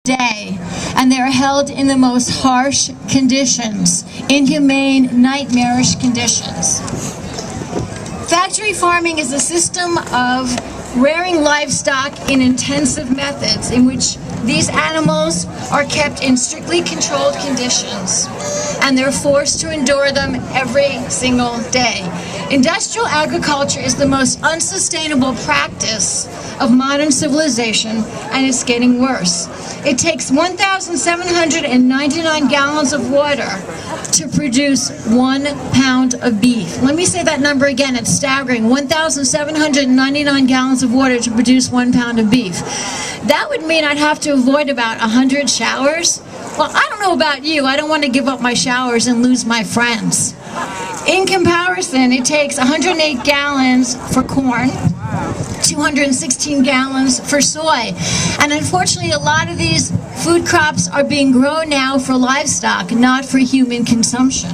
day, and they are held in the most harsh conditions, inhumane, nightmarish conditions. Factory farming is a system of rearing livestock in intensive methods in which these animals are kept in strictly controlled conditions, and they're forced to endure them every single day. Industrial agriculture is the most unsustainable practice of modern civilization, and it's getting worse. It takes 1,799 gallons of water to produce 1 pound of beef. Let me say that number again, it's staggering. 1,799 gallons of water to produce 1 pound of beef. That would mean I'd have to avoid about 100 showers. Well, I don't know about you, I don't want to give up my showers and lose my friends. In comparison, it takes 108 gallons for corn, 216 gallons for soy. And unfortunately, a lot of these food crops are being grown now for livestock, not for human consumption.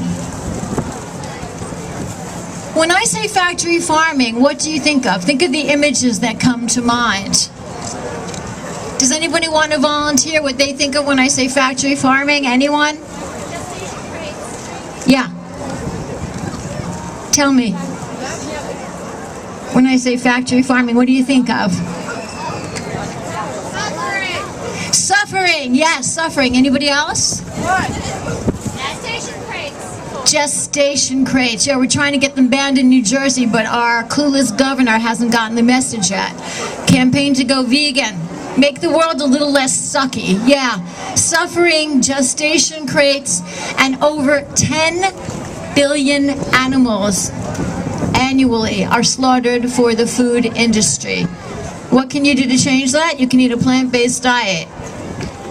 When I say factory farming, what do you think of? Think of the images that come to mind. Does anybody want to volunteer what they think of when I say factory farming? Anyone? Yeah. Tell me. When I say factory farming, what do you think of? Suffering, yes, suffering. Anybody else? Gestation crates. Gestation crates. Yeah, we're trying to get them banned in New Jersey, but our clueless governor hasn't gotten the message yet. Campaign to go vegan. Make the world a little less sucky. Yeah, suffering, gestation crates, and over 10 billion animals annually are slaughtered for the food industry. What can you do to change that? You can eat a plant-based diet.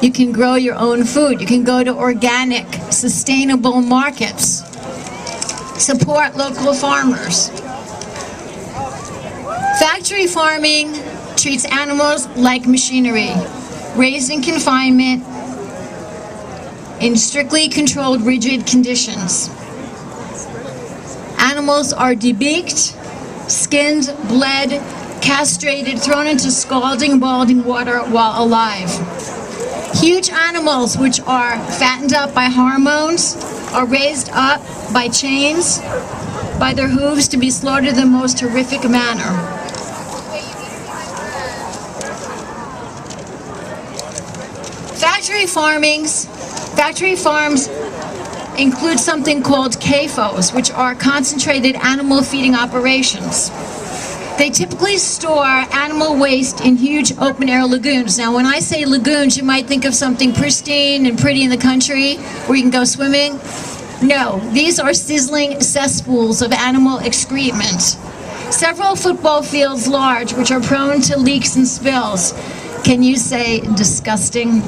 You can grow your own food. You can go to organic, sustainable markets. Support local farmers. Factory farming treats animals like machinery, raised in confinement in strictly controlled, rigid conditions. Animals are debeaked, skinned, bled, castrated, thrown into scalding, balding water while alive. Huge animals, which are fattened up by hormones, are raised up by chains, by their hooves, to be slaughtered in the most horrific manner. Factory farms include something called CAFOs, which are concentrated animal feeding operations. They typically store animal waste in huge open-air lagoons. Now, when I say lagoons, you might think of something pristine and pretty in the country where you can go swimming. No, these are sizzling cesspools of animal excrement. Several football fields large, which are prone to leaks and spills. Can you say disgusting?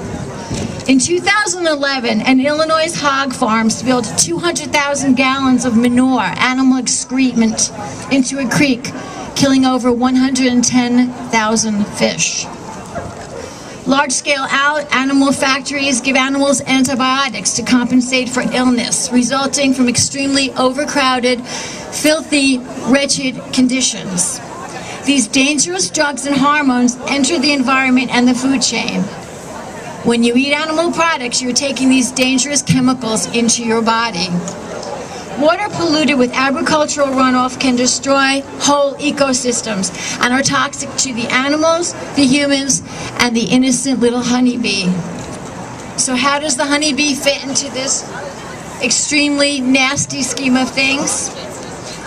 In 2011, an Illinois hog farm spilled 200,000 gallons of manure, animal excrement, into a creek, killing over 110,000 fish. Large-scale animal factories give animals antibiotics to compensate for illness, resulting from extremely overcrowded, filthy, wretched conditions. These dangerous drugs and hormones enter the environment and the food chain. When you eat animal products, you're taking these dangerous chemicals into your body. Water polluted with agricultural runoff can destroy whole ecosystems and are toxic to the animals, the humans, and the innocent little honeybee. So how does the honeybee fit into this extremely nasty scheme of things?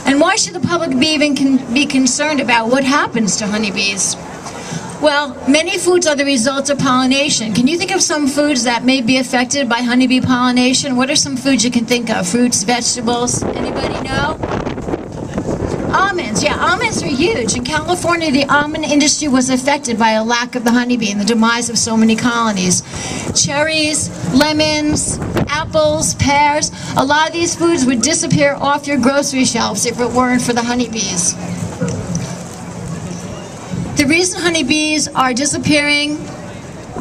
And why should the public be concerned about what happens to honeybees? Well, many foods are the results of pollination. Can you think of some foods that may be affected by honeybee pollination? What are some foods you can think of? Fruits, vegetables? Anybody know? Almonds. Yeah, almonds are huge. In California, the almond industry was affected by a lack of the honeybee and the demise of so many colonies. Cherries, lemons, apples, pears. A lot of these foods would disappear off your grocery shelves if it weren't for the honeybees. The reason honeybees are disappearing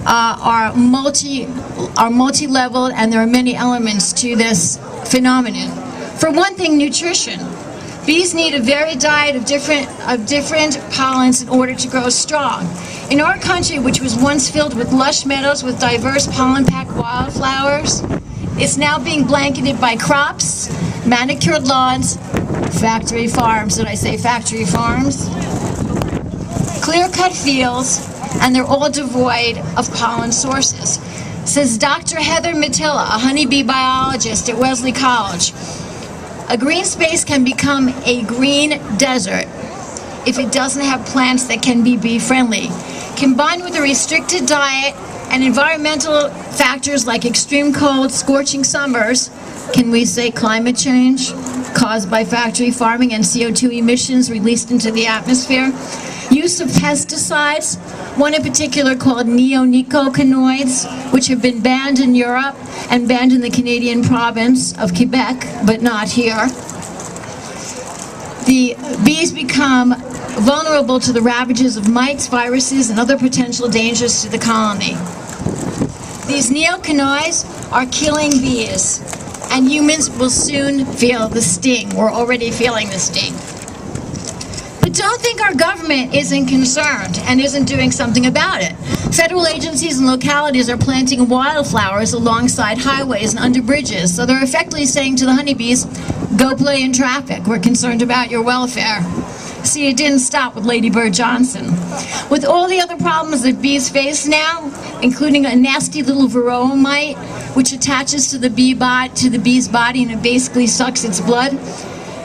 are multi-leveled, and there are many elements to this phenomenon. For one thing, nutrition. Bees need a varied diet of different pollens in order to grow strong. In our country, which was once filled with lush meadows with diverse pollen-packed wildflowers, it's now being blanketed by crops, manicured lawns, factory farms. Did I say factory farms? Clear-cut fields, and they're all devoid of pollen sources. Says Dr. Heather Matilla, a honeybee biologist at Wesley College. A green space can become a green desert if it doesn't have plants that can be bee-friendly. Combined with a restricted diet and environmental factors like extreme cold, scorching summers, can we say climate change caused by factory farming and CO2 emissions released into the atmosphere, use of pesticides, one in particular called neonicotinoids, which have been banned in Europe and banned in the Canadian province of Quebec, but not here. The bees become vulnerable to the ravages of mites, viruses, and other potential dangers to the colony. These neonicotinoids are killing bees, and humans will soon feel the sting. We're already feeling the sting. But don't think our government isn't concerned and isn't doing something about it. Federal agencies and localities are planting wildflowers alongside highways and under bridges, so they're effectively saying to the honeybees, go play in traffic, we're concerned about your welfare. See, it didn't stop with Lady Bird Johnson. With all the other problems that bees face now, including a nasty little varroa mite, which attaches to the bee's body and it basically sucks its blood,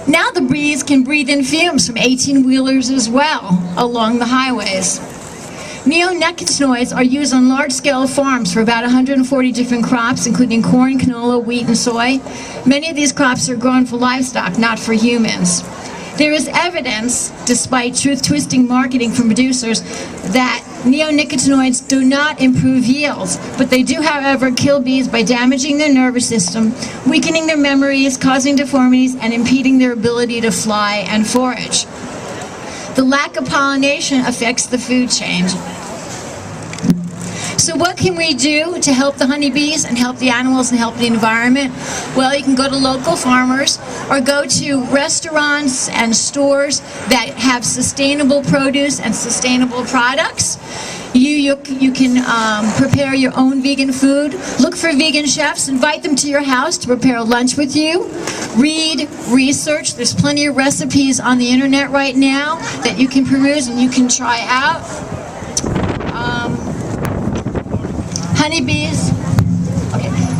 now the bees can breathe in fumes from 18-wheelers as well along the highways. Neonicotinoids are used on large-scale farms for about 140 different crops, including corn, canola, wheat, and soy. Many of these crops are grown for livestock, not for humans. There is evidence, despite truth-twisting marketing from producers, that neonicotinoids do not improve yields, but they do, however, kill bees by damaging their nervous system, weakening their memories, causing deformities, and impeding their ability to fly and forage. The lack of pollination affects the food chain. So what can we do to help the honeybees and help the animals and help the environment? Well, you can go to local farmers or go to restaurants and stores that have sustainable produce and sustainable products. You can prepare your own vegan food. Look for vegan chefs. Invite them to your house to prepare lunch with you. Read, research. There's plenty of recipes on the internet right now that you can peruse and you can try out.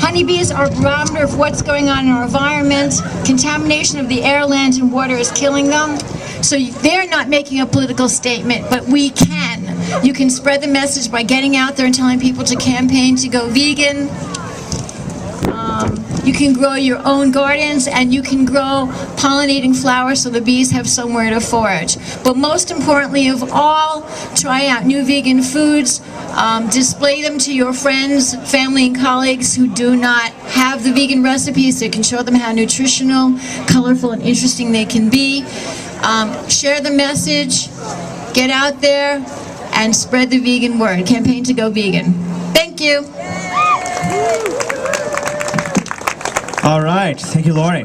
Honeybees are a barometer of what's going on in our environment. Contamination of the air, land, and water is killing them. So they're not making a political statement, but we can. You can spread the message by getting out there and telling people to campaign to go vegan. You can grow your own gardens, and you can grow pollinating flowers so the bees have somewhere to forage. But most importantly of all, try out new vegan foods. Display them to your friends, family, and colleagues who do not have the vegan recipes, so you can show them how nutritional, colorful, and interesting they can be. Share the message, get out there, and spread the vegan word. Campaign to go vegan. Thank you. All right. Thank you, Laurie.